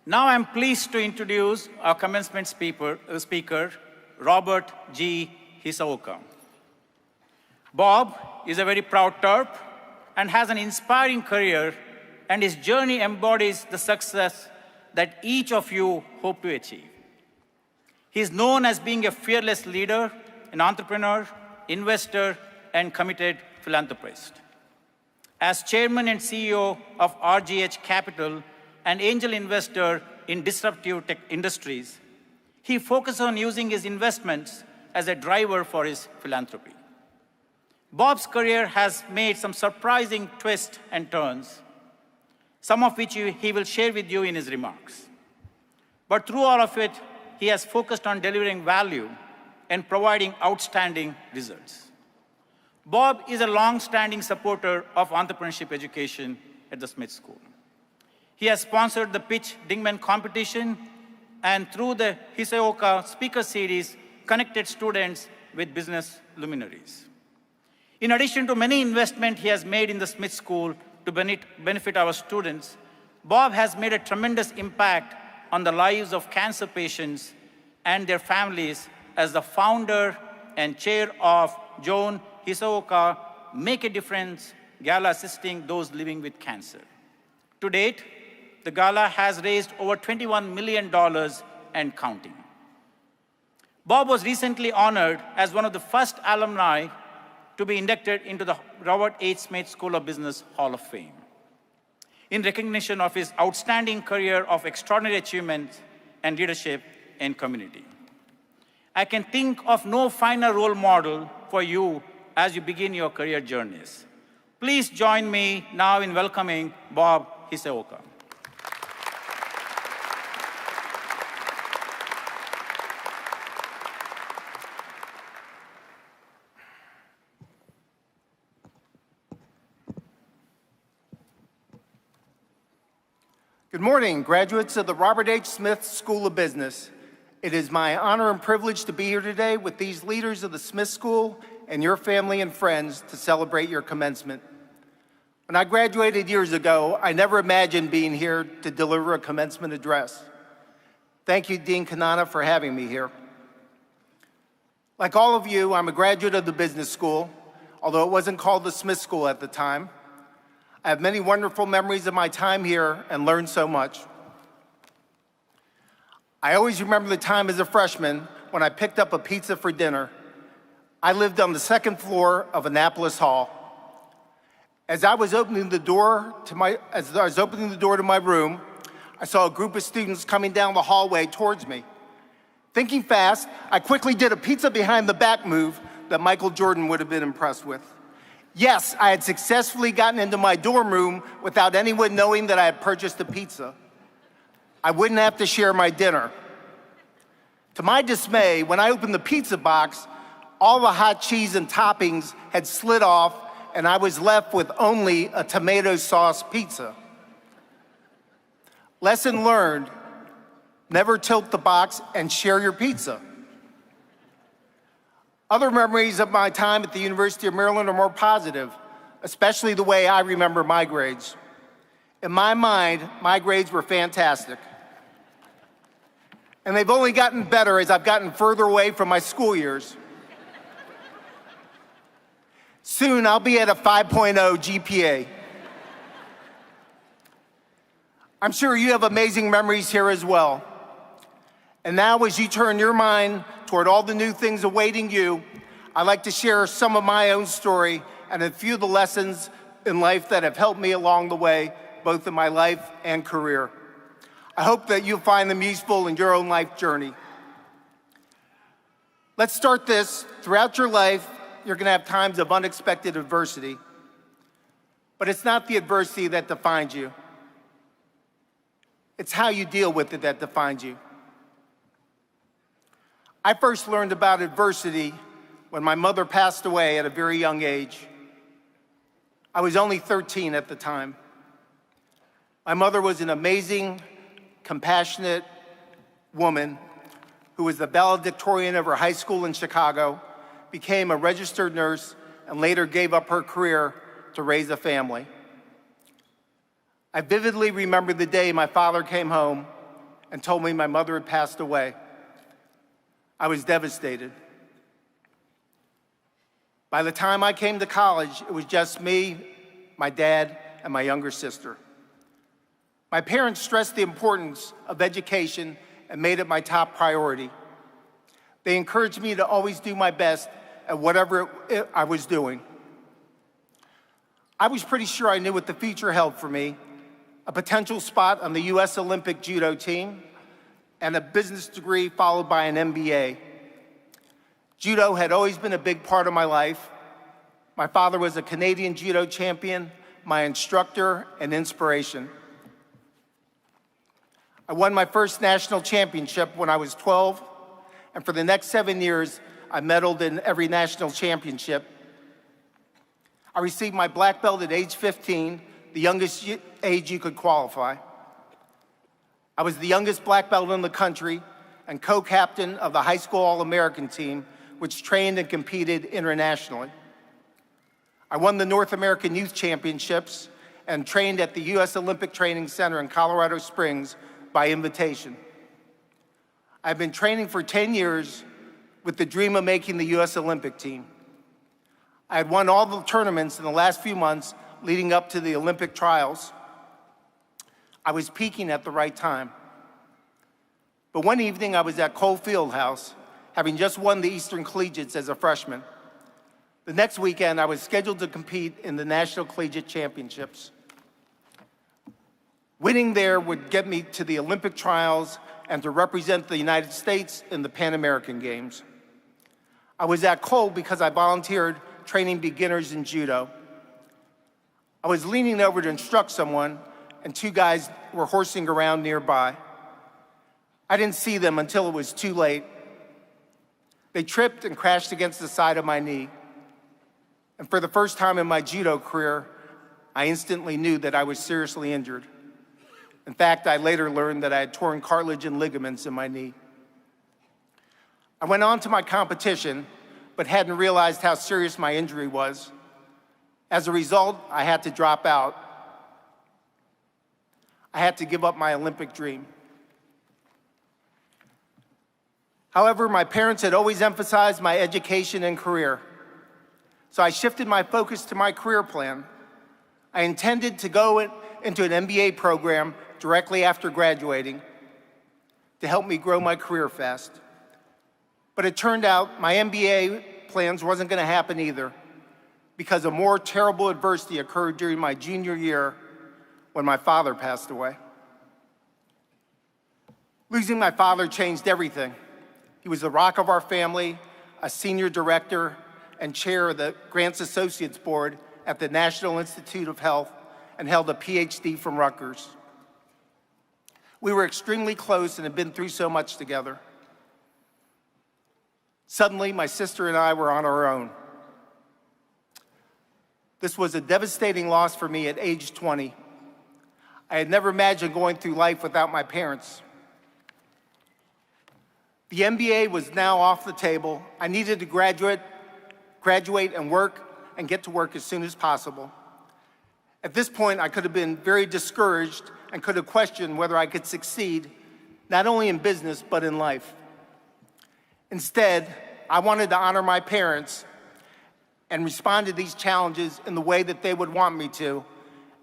Now I'm pleased to introduce our commencement speaker, Robert G. Hisaoka. Bob is a very proud Terp and has an inspiring career, and his journey embodies the success that each of you hope to achieve. He is known as being a fearless leader, an entrepreneur, investor, and committed philanthropist. As chairman and CEO of RGH Capital, an angel investor in disruptive tech industries, he focuses on using his investments as a driver for his philanthropy. Bob's career has made some surprising twists and turns, some of which he will share with you in his remarks. But through all of it, he has focused on delivering value and providing outstanding results. Bob is a long-standing supporter of entrepreneurship education at the Smith School. He has sponsored the Pitch Dingman competition, and through the Hisaoka Speaker Series, connected students with business luminaries. In addition to many investments he has made in the Smith School to benefit our students, Bob has made a tremendous impact on the lives of cancer patients and their families as the founder and chair of Joan Hisaoka Make a Difference, Gala Assisting Those Living with Cancer. To date, the Gala has raised over $21 million and counting. Bob was recently honored as one of the first alumni to be inducted into the Robert H. Smith School of Business Hall of Fame, in recognition of his outstanding career of extraordinary achievements and leadership in community. I can think of no finer role model for you as you begin your career journeys. Please join me now in welcoming Bob Hisaoka. Good morning, graduates of the Robert H. Smith School of Business. It is my honor and privilege to be here today with these leaders of the Smith School and your family and friends to celebrate your commencement. When I graduated years ago, I never imagined being here to deliver a commencement address. Thank you, Dean Kanana, for having me here. Like all of you, I'm a graduate of the business school, although it wasn't called the Smith School at the time. I have many wonderful memories of my time here and learned so much. I always remember the time as a freshman when I picked up a pizza for dinner. I lived on the second floor of Annapolis Hall. As I was opening the door to my room, I saw a group of students coming down the hallway towards me. Thinking fast, I quickly did a pizza behind the back move that Michael Jordan would have been impressed with. Yes, I had successfully gotten into my dorm room without anyone knowing that I had purchased a pizza. I wouldn't have to share my dinner. To my dismay, when I opened the pizza box, all the hot cheese and toppings had slid off, and I was left with only a tomato sauce pizza. Lesson learned, never tilt the box and share your pizza. Other memories of my time at the University of Maryland are more positive, especially the way I remember my grades. In my mind, my grades were fantastic. And they've only gotten better as I've gotten further away from my school years. Soon, I'll be at a 5.0 GPA. I'm sure you have amazing memories here as well. And now, as you turn your mind toward all the new things awaiting you, I'd like to share some of my own story and a few of the lessons in life that have helped me along the way, both in my life and career. I hope that you'll find them useful in your own life journey. Let's start this. Throughout your life, you're going to have times of unexpected adversity. But it's not the adversity that defines you. It's how you deal with it that defines you. I first learned about adversity when my mother passed away at a very young age. I was only 13 at the time. My mother was an amazing, compassionate woman who was the valedictorian of her high school in Chicago, became a registered nurse, and later gave up her career to raise a family. I vividly remember the day my father came home and told me my mother had passed away. I was devastated. By the time I came to college, it was just me, my dad, and my younger sister. My parents stressed the importance of education and made it my top priority. They encouraged me to always do my best at whatever I was doing. I was pretty sure I knew what the future held for me: a potential spot on the U.S. Olympic judo team and a business degree followed by an MBA. Judo had always been a big part of my life. My father was a Canadian judo champion, my instructor and inspiration. I won my first national championship when I was 12, and for the next 7 years, I medaled in every national championship. I received my black belt at age 15, the youngest age you could qualify. I was the youngest black belt in the country and co-captain of the high school All-American team, which trained and competed internationally. I won the North American Youth Championships and trained at the U.S. Olympic Training Center in Colorado Springs by invitation. I've been training for 10 years with the dream of making the U.S. Olympic team. I had won all the tournaments in the last few months leading up to the Olympic trials. I was peaking at the right time. But one evening I was at Cole Fieldhouse, having just won the Eastern Collegiates as a freshman. The next weekend, I was scheduled to compete in the National Collegiate Championships. Winning there would get me to the Olympic trials and to represent the United States in the Pan American Games. I was at Cole because I volunteered training beginners in judo. I was leaning over to instruct someone, and two guys were horsing around nearby. I didn't see them until it was too late. They tripped and crashed against the side of my knee. And for the first time in my judo career, I instantly knew that I was seriously injured. In fact, I later learned that I had torn cartilage and ligaments in my knee. I went on to my competition, but hadn't realized how serious my injury was. As a result, I had to drop out. I had to give up my Olympic dream. However, my parents had always emphasized my education and career. So I shifted my focus to my career plan. I intended to go into an MBA program directly after graduating to help me grow my career fast. But it turned out my MBA plans wasn't going to happen either, because a more terrible adversity occurred during my junior year when my father passed away. Losing my father changed everything. He was the rock of our family, a senior director and chair of the Grants Associates Board at the National Institute of Health, and held a PhD from Rutgers. We were extremely close and had been through so much together. Suddenly, my sister and I were on our own. This was a devastating loss for me at age 20. I had never imagined going through life without my parents. The MBA was now off the table. I needed to graduate and work and get to work as soon as possible. At this point, I could have been very discouraged and could have questioned whether I could succeed, not only in business, but in life. Instead, I wanted to honor my parents and respond to these challenges in the way that they would want me to,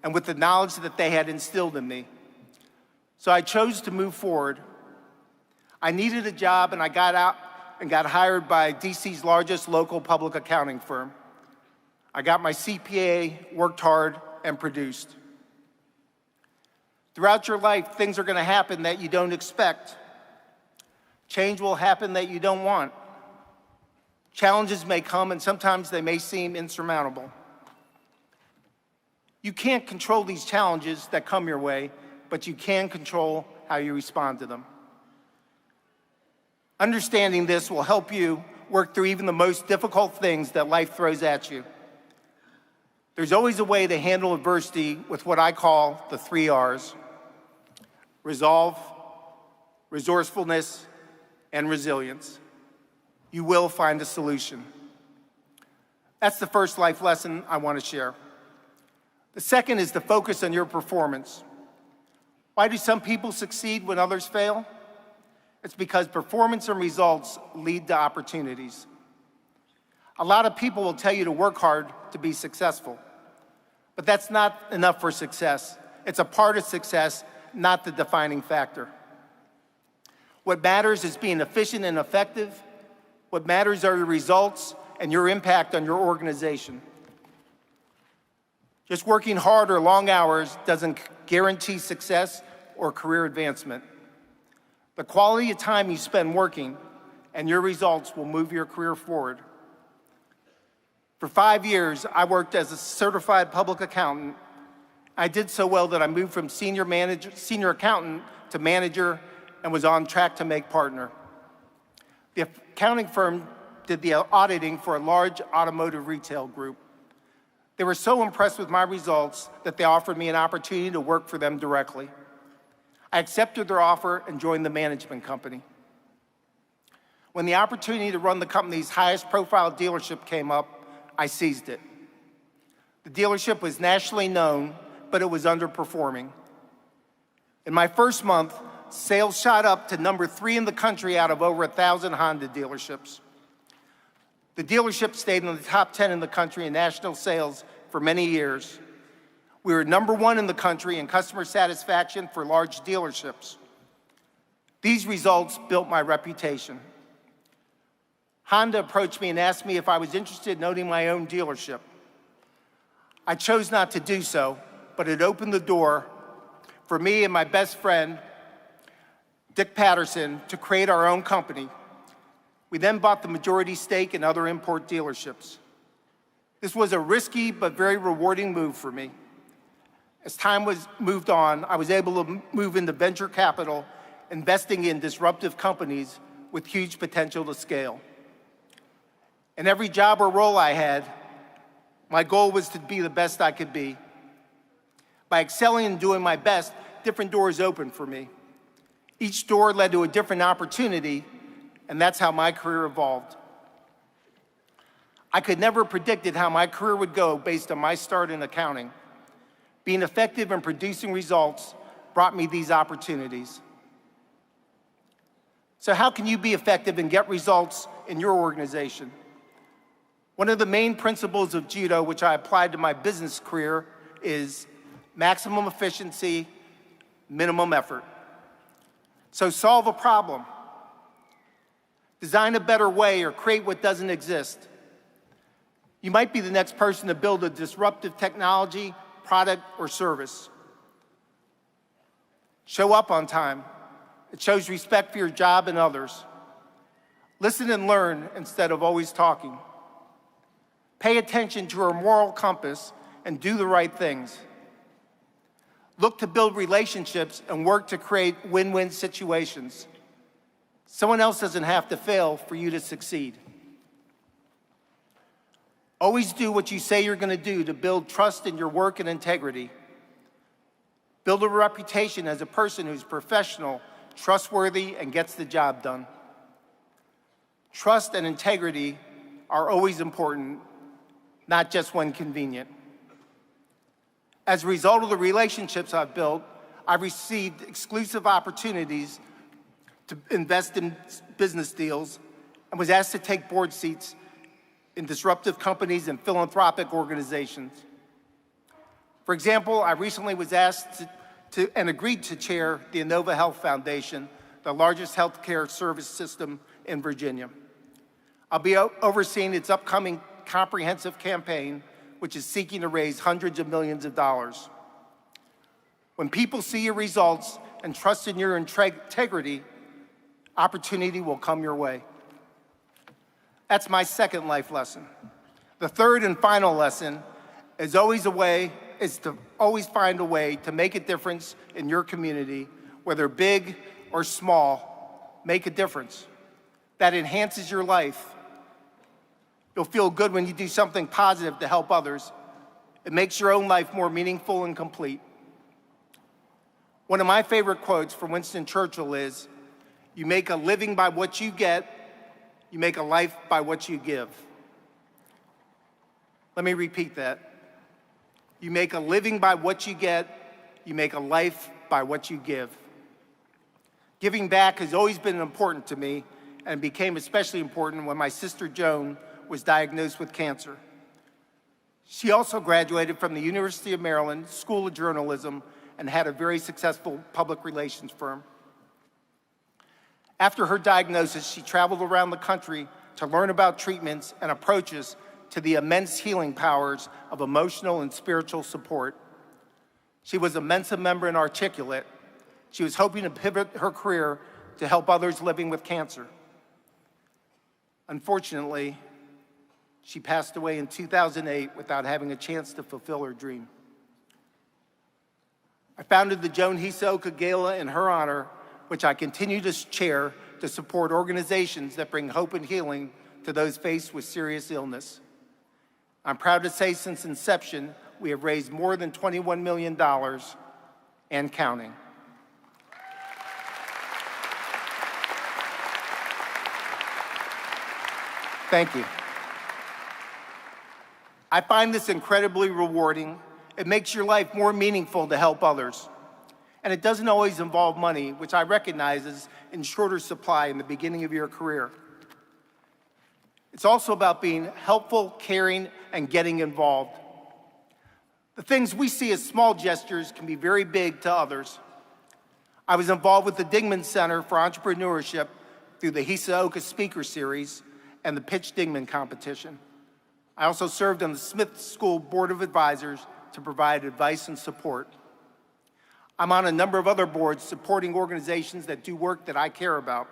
and with the knowledge that they had instilled in me. So I chose to move forward. I needed a job, and I got out and got hired by DC's largest local public accounting firm. I got my CPA, worked hard, and produced. Throughout your life, things are going to happen that you don't expect. Change will happen that you don't want. Challenges may come, and sometimes they may seem insurmountable. You can't control these challenges that come your way, but you can control how you respond to them. Understanding this will help you work through even the most difficult things that life throws at you. There's always a way to handle adversity with what I call the 3 R's: resolve, resourcefulness, and resilience. You will find a solution. That's the first life lesson I want to share. The second is to focus on your performance. Why do some people succeed when others fail? It's because performance and results lead to opportunities. A lot of people will tell you to work hard to be successful, but that's not enough for success. It's a part of success, not the defining factor. What matters is being efficient and effective. What matters are your results and your impact on your organization. Just working hard or long hours doesn't guarantee success or career advancement. The quality of time you spend working and your results will move your career forward. For 5 years, I worked as a certified public accountant. I did so well that I moved from senior accountant to manager and was on track to make partner. The accounting firm did the auditing for a large automotive retail group. They were so impressed with my results that they offered me an opportunity to work for them directly. I accepted their offer and joined the management company. When the opportunity to run the company's highest profile dealership came up, I seized it. The dealership was nationally known, but it was underperforming. In my first month, sales shot up to number 3 in the country out of over 1,000 Honda dealerships. The dealership stayed in the top 10 in the country in national sales for many years. We were number 1 in the country in customer satisfaction for large dealerships. These results built my reputation. Honda approached me and asked me if I was interested in owning my own dealership. I chose not to do so, but it opened the door for me and my best friend, Dick Patterson, to create our own company. We then bought the majority stake in other import dealerships. This was a risky but very rewarding move for me. As time moved on, I was able to move into venture capital, investing in disruptive companies with huge potential to scale. In every job or role I had, my goal was to be the best I could be. By excelling and doing my best, different doors opened for me. Each door led to a different opportunity, and that's how my career evolved. I could never have predicted how my career would go based on my start in accounting. Being effective and producing results brought me these opportunities. So how can you be effective and get results in your organization? One of the main principles of judo, which I applied to my business career, is maximum efficiency, minimum effort. So solve a problem. Design a better way or create what doesn't exist. You might be the next person to build a disruptive technology, product, or service. Show up on time. It shows respect for your job and others. Listen and learn instead of always talking. Pay attention to your moral compass and do the right things. Look to build relationships and work to create win-win situations. Someone else doesn't have to fail for you to succeed. Always do what you say you're going to do to build trust in your work and integrity. Build a reputation as a person who's professional, trustworthy, and gets the job done. Trust and integrity are always important, not just when convenient. As a result of the relationships I've built, I've received exclusive opportunities to invest in business deals and was asked to take board seats in disruptive companies and philanthropic organizations. For example, I recently was asked to and agreed to chair the Inova Health Foundation, the largest healthcare service system in Virginia. I'll be overseeing its upcoming comprehensive campaign, which is seeking to raise hundreds of millions of dollars. When people see your results and trust in your integrity, opportunity will come your way. That's my second life lesson. The third and final lesson is to always find a way to make a difference in your community, whether big or small. Make a difference. That enhances your life. You'll feel good when you do something positive to help others. It makes your own life more meaningful and complete. One of my favorite quotes from Winston Churchill is, "You make a living by what you get, you make a life by what you give." Let me repeat that. You make a living by what you get, you make a life by what you give. Giving back has always been important to me and became especially important when my sister Joan was diagnosed with cancer. She also graduated from the University of Maryland School of Journalism and had a very successful public relations firm. After her diagnosis, she traveled around the country to learn about treatments and approaches to the immense healing powers of emotional and spiritual support. She was a Mensa member and articulate. She was hoping to pivot her career to help others living with cancer. Unfortunately, she passed away in 2008 without having a chance to fulfill her dream. I founded the Joan Hisaoka Gala in her honor, which I continue to chair to support organizations that bring hope and healing to those faced with serious illness. I'm proud to say since inception, we have raised more than $21 million and counting. Thank you. I find this incredibly rewarding. It makes your life more meaningful to help others. And it doesn't always involve money, which I recognize is in shorter supply in the beginning of your career. It's also about being helpful, caring, and getting involved. The things we see as small gestures can be very big to others. I was involved with the Dingman Center for Entrepreneurship through the Hisaoka Speaker Series and the Pitch Dingman competition. I also served on the Smith School Board of Advisors to provide advice and support. I'm on a number of other boards supporting organizations that do work that I care about.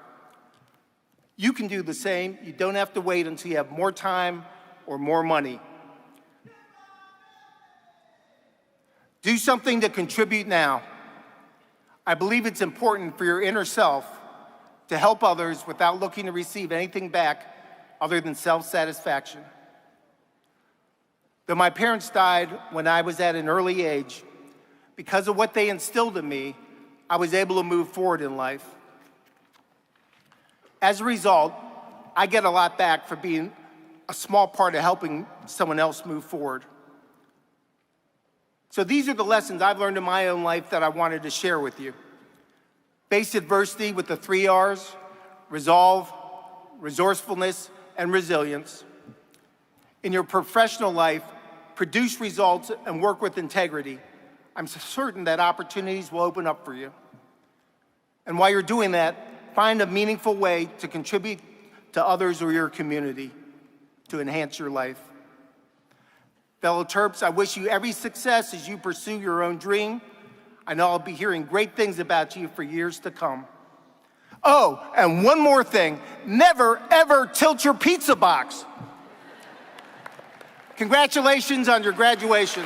You can do the same. You don't have to wait until you have more time or more money. Do something to contribute now. I believe it's important for your inner self to help others without looking to receive anything back other than self-satisfaction. Though my parents died when I was at an early age, because of what they instilled in me, I was able to move forward in life. As a result, I get a lot back for being a small part of helping someone else move forward. So these are the lessons I've learned in my own life that I wanted to share with you. Face adversity with the 3 R's: resolve, resourcefulness, and resilience. In your professional life, produce results and work with integrity. I'm certain that opportunities will open up for you. And while you're doing that, find a meaningful way to contribute to others or your community to enhance your life. Fellow Terps, I wish you every success as you pursue your own dream. I know I'll be hearing great things about you for years to come. Oh, and one more thing, never ever tilt your pizza box. Congratulations on your graduation.